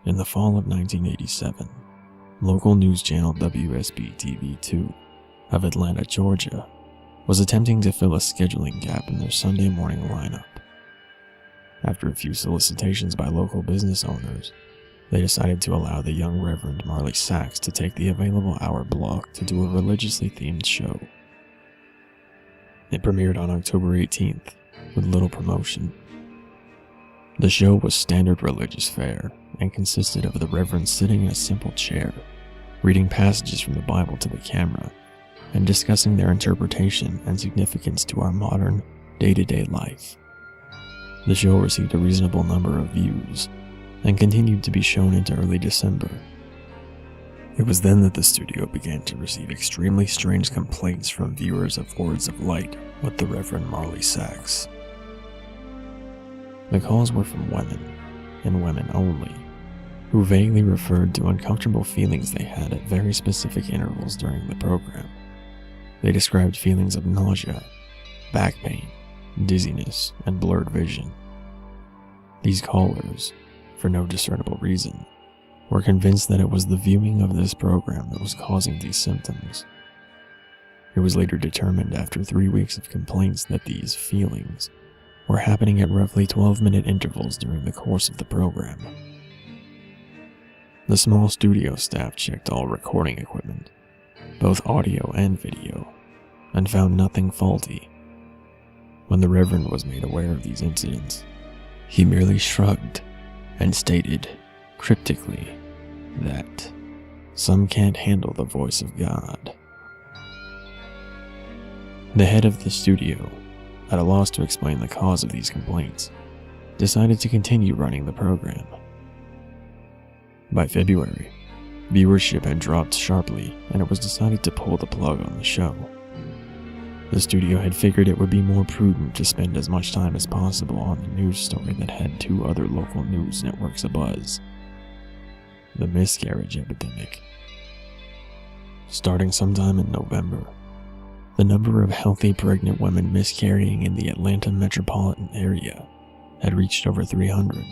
In the fall of 1987, local news channel WSB-TV2 of Atlanta, Georgia, was attempting to fill a scheduling gap in their Sunday morning lineup. After a few solicitations by local business owners, they decided to allow the young Reverend Marley Sachs to take the available hour block to do a religiously themed show. It premiered on October 18th with little promotion. The show was standard religious fare and consisted of the Reverend sitting in a simple chair, reading passages from the Bible to the camera, and discussing their interpretation and significance to our modern, day-to-day life. The show received a reasonable number of views and continued to be shown into early December. It was then that the studio began to receive extremely strange complaints from viewers of Words of Light with the Reverend Marley Sachs. The calls were from women, and women only, who vaguely referred to uncomfortable feelings they had at very specific intervals during the program. They described feelings of nausea, back pain, dizziness, and blurred vision. These callers, for no discernible reason, were convinced that it was the viewing of this program that was causing these symptoms. It was later determined after 3 weeks of complaints that these feelings were happening at roughly 12-minute intervals during the course of the program. The small studio staff checked all recording equipment, both audio and video, and found nothing faulty. When the Reverend was made aware of these incidents, he merely shrugged and stated, cryptically, that some can't handle the voice of God. The head of the studio, at a loss to explain the cause of these complaints, decided to continue running the program. By February, viewership had dropped sharply and it was decided to pull the plug on the show. The studio had figured it would be more prudent to spend as much time as possible on the news story that had 2 other local news networks abuzz: the miscarriage epidemic. Starting sometime in November, the number of healthy pregnant women miscarrying in the Atlanta metropolitan area had reached over 300.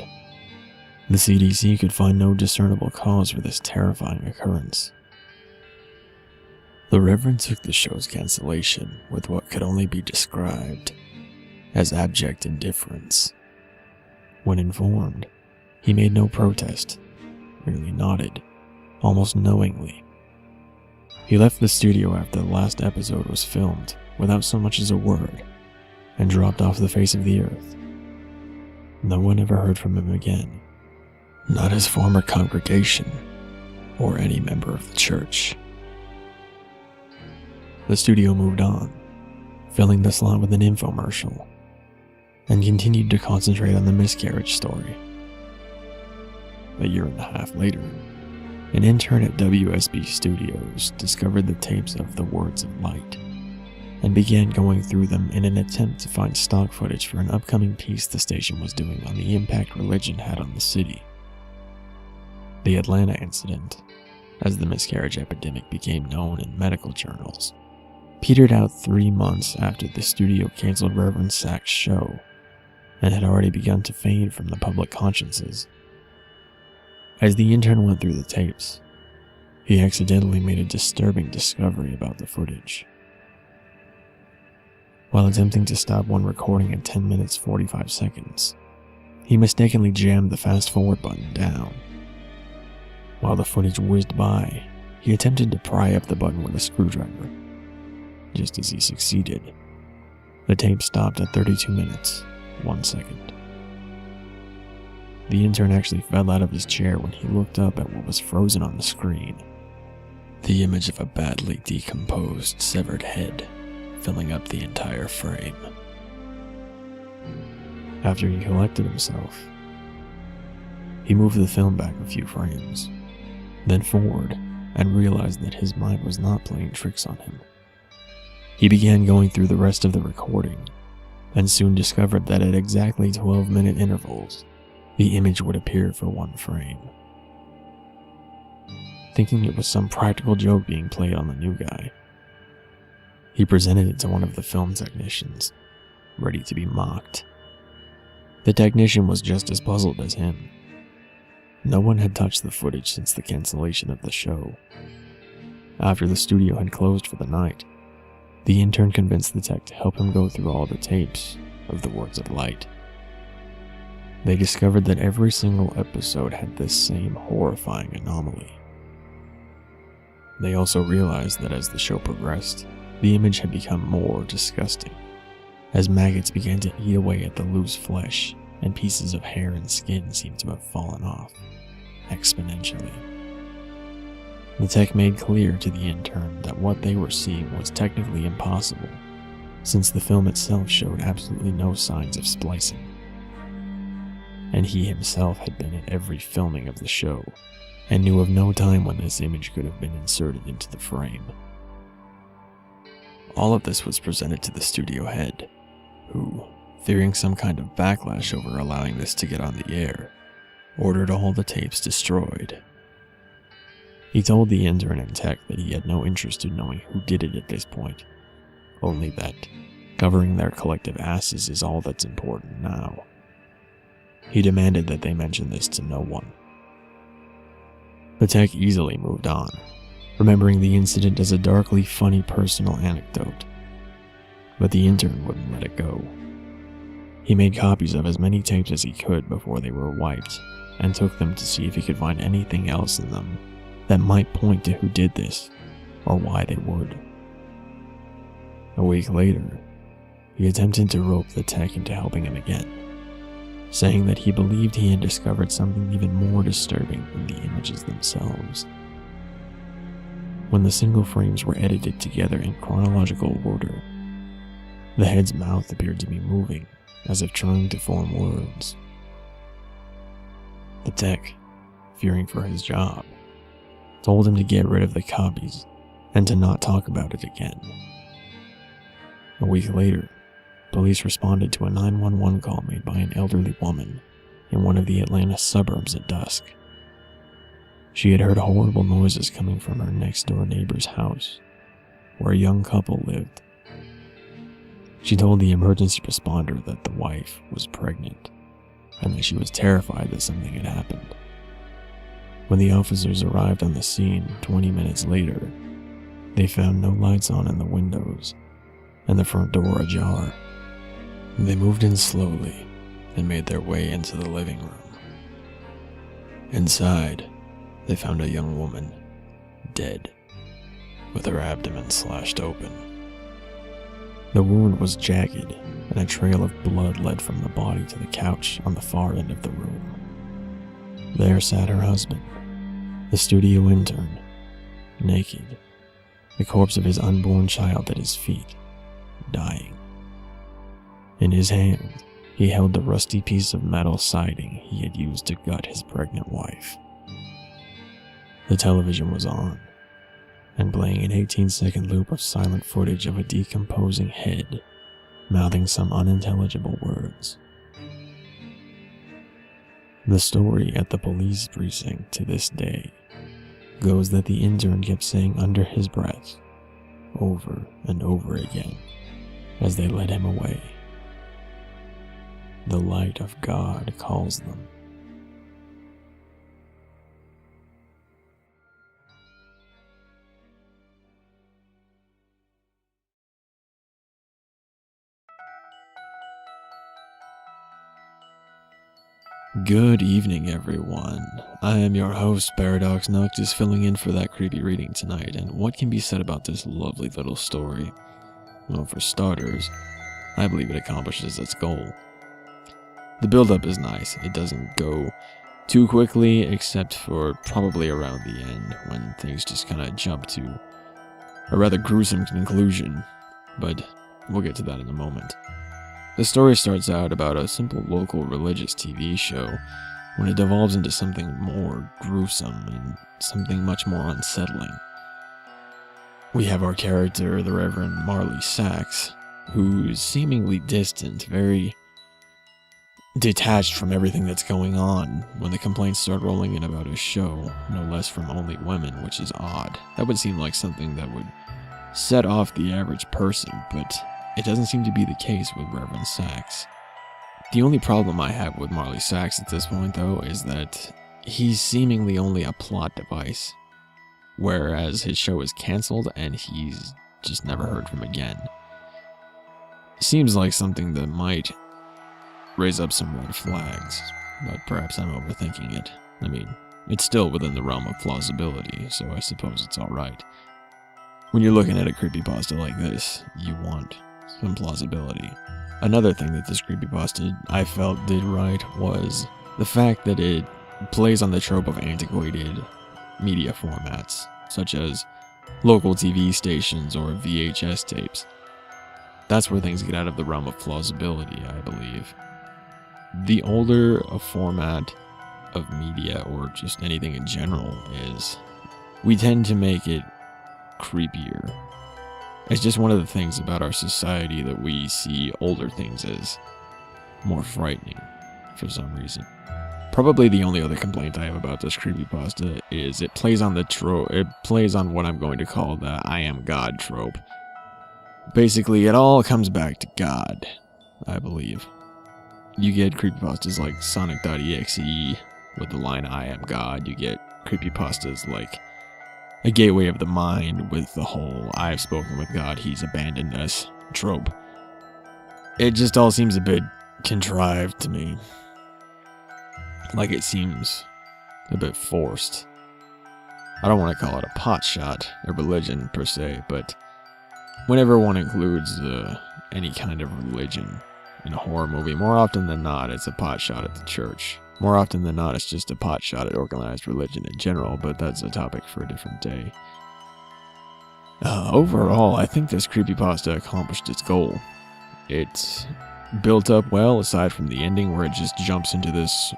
The CDC could find no discernible cause for this terrifying occurrence. The Reverend took the show's cancellation with what could only be described as abject indifference. When informed, he made no protest, merely nodded, almost knowingly. He left the studio after the last episode was filmed without so much as a word, and dropped off the face of the earth. No one ever heard from him again, not his former congregation, or any member of the church. The studio moved on, filling the slot with an infomercial, and continued to concentrate on the miscarriage story. A year and a half later, an intern at WSB Studios discovered the tapes of the Words of Light, and began going through them in an attempt to find stock footage for an upcoming piece the station was doing on the impact religion had on the city. The Atlanta incident, as the miscarriage epidemic became known in medical journals, petered out 3 months after the studio canceled Reverend Sachs' show, and had already begun to fade from the public consciences. As the intern went through the tapes, he accidentally made a disturbing discovery about the footage. While attempting to stop one recording at 10 minutes 45 seconds, he mistakenly jammed the fast forward button down. While the footage whizzed by, he attempted to pry up the button with a screwdriver. Just as he succeeded, the tape stopped at 32 minutes, 1 second. The intern actually fell out of his chair when he looked up at what was frozen on the screen. The image of a badly decomposed, severed head filling up the entire frame. After he collected himself, he moved the film back a few frames, then forward, and realized that his mind was not playing tricks on him. He began going through the rest of the recording, and soon discovered that at exactly 12-minute intervals, the image would appear for 1 frame. Thinking it was some practical joke being played on the new guy, he presented it to one of the film technicians, ready to be mocked. The technician was just as puzzled as him. No one had touched the footage since the cancellation of the show. After the studio had closed for the night, the intern convinced the tech to help him go through all the tapes of the Words of Light. They discovered that every single episode had this same horrifying anomaly. They also realized that as the show progressed, the image had become more disgusting, as maggots began to eat away at the loose flesh, and pieces of hair and skin seemed to have fallen off, exponentially. The tech made clear to the intern that what they were seeing was technically impossible, since the film itself showed absolutely no signs of splicing. And he himself had been at every filming of the show, and knew of no time when this image could have been inserted into the frame. All of this was presented to the studio head, who, fearing some kind of backlash over allowing this to get on the air, ordered all the tapes destroyed. He told the intern and tech that he had no interest in knowing who did it at this point, only that covering their collective asses is all that's important now. He demanded that they mention this to no one. The tech easily moved on, remembering the incident as a darkly funny personal anecdote, but the intern wouldn't let it go. He made copies of as many tapes as he could before they were wiped, and took them to see if he could find anything else in them that might point to who did this, or why they would. A week later, he attempted to rope the tech into helping him again, saying that he believed he had discovered something even more disturbing than the images themselves. When the single frames were edited together in chronological order, the head's mouth appeared to be moving, as if trying to form words. The tech, fearing for his job, told him to get rid of the copies and to not talk about it again. A week later, police responded to a 911 call made by an elderly woman in one of the Atlanta suburbs at dusk. She had heard horrible noises coming from her next-door neighbor's house, where a young couple lived. She told the emergency responder that the wife was pregnant, and that she was terrified that something had happened. When the officers arrived on the scene 20 minutes later, they found no lights on in the windows, and the front door ajar. They moved in slowly and made their way into the living room. Inside, they found a young woman, dead, with her abdomen slashed open. The wound was jagged, and a trail of blood led from the body to the couch on the far end of the room. There sat her husband, the studio intern, naked, the corpse of his unborn child at his feet, dying. In his hand, he held the rusty piece of metal siding he had used to gut his pregnant wife. The television was on, and playing an 18-second loop of silent footage of a decomposing head, mouthing some unintelligible words. The story at the police precinct to this day goes that the intern kept saying under his breath, over and over again, as they led him away, "The light of God calls them." Good evening, everyone. I am your host, Paradox Noctis, filling in for that creepy reading tonight, and what can be said about this lovely little story? Well, for starters, I believe it accomplishes its goal. The build-up is nice. It doesn't go too quickly, except for probably around the end, when things just kind of jump to a rather gruesome conclusion, but we'll get to that in a moment. The story starts out about a simple local religious TV show when it devolves into something more gruesome and something much more unsettling. We have our character, the Reverend Marley Sachs, who's seemingly distant, very detached from everything that's going on when the complaints start rolling in about his show, no less from only women, which is odd. That would seem like something that would set off the average person, but it doesn't seem to be the case with Reverend Sachs. The only problem I have with Marley Sachs at this point, though, is that he's seemingly only a plot device, whereas his show is canceled and he's just never heard from again. Seems like something that might raise up some red flags, but perhaps I'm overthinking it. I mean, it's still within the realm of plausibility, so I suppose it's alright. When you're looking at a creepypasta like this, you want some plausibility. Another thing that this creepypasta I felt did right was the fact that it plays on the trope of antiquated media formats, such as local TV stations or VHS tapes. That's where things get out of the realm of plausibility, I believe. The older a format of media, or just anything in general, is, we tend to make it creepier. It's just one of the things about our society that we see older things as more frightening for some reason. Probably the only other complaint I have about this creepypasta is it plays on what I'm going to call the I am God trope. Basically, it all comes back to God, I believe. You get creepypastas like Sonic.exe with the line I am God. You get creepypastas like A Gateway of the Mind with the whole I've spoken with God, he's abandoned us trope. It just all seems a bit contrived to me. Like it seems a bit forced. I don't want to call it a potshot, a religion per se, but whenever one includes any kind of religion in a horror movie, more often than not, it's a potshot at the church. More often than not, it's just a potshot at organized religion in general, but that's a topic for a different day. Overall, I think this creepypasta accomplished its goal. It's built up well, aside from the ending where it just jumps into this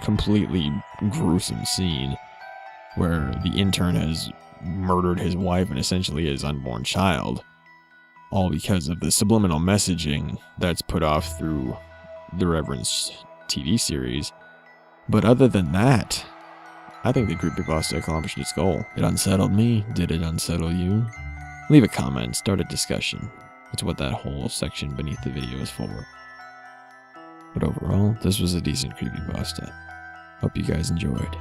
completely gruesome scene where the intern has murdered his wife and essentially his unborn child, all because of the subliminal messaging that's put off through the Reverend's TV series. But other than that, I think the creepypasta accomplished its goal. It unsettled me. Did it unsettle you? Leave a comment, start a discussion. That's what that whole section beneath the video is for. But overall, this was a decent creepypasta. Hope you guys enjoyed.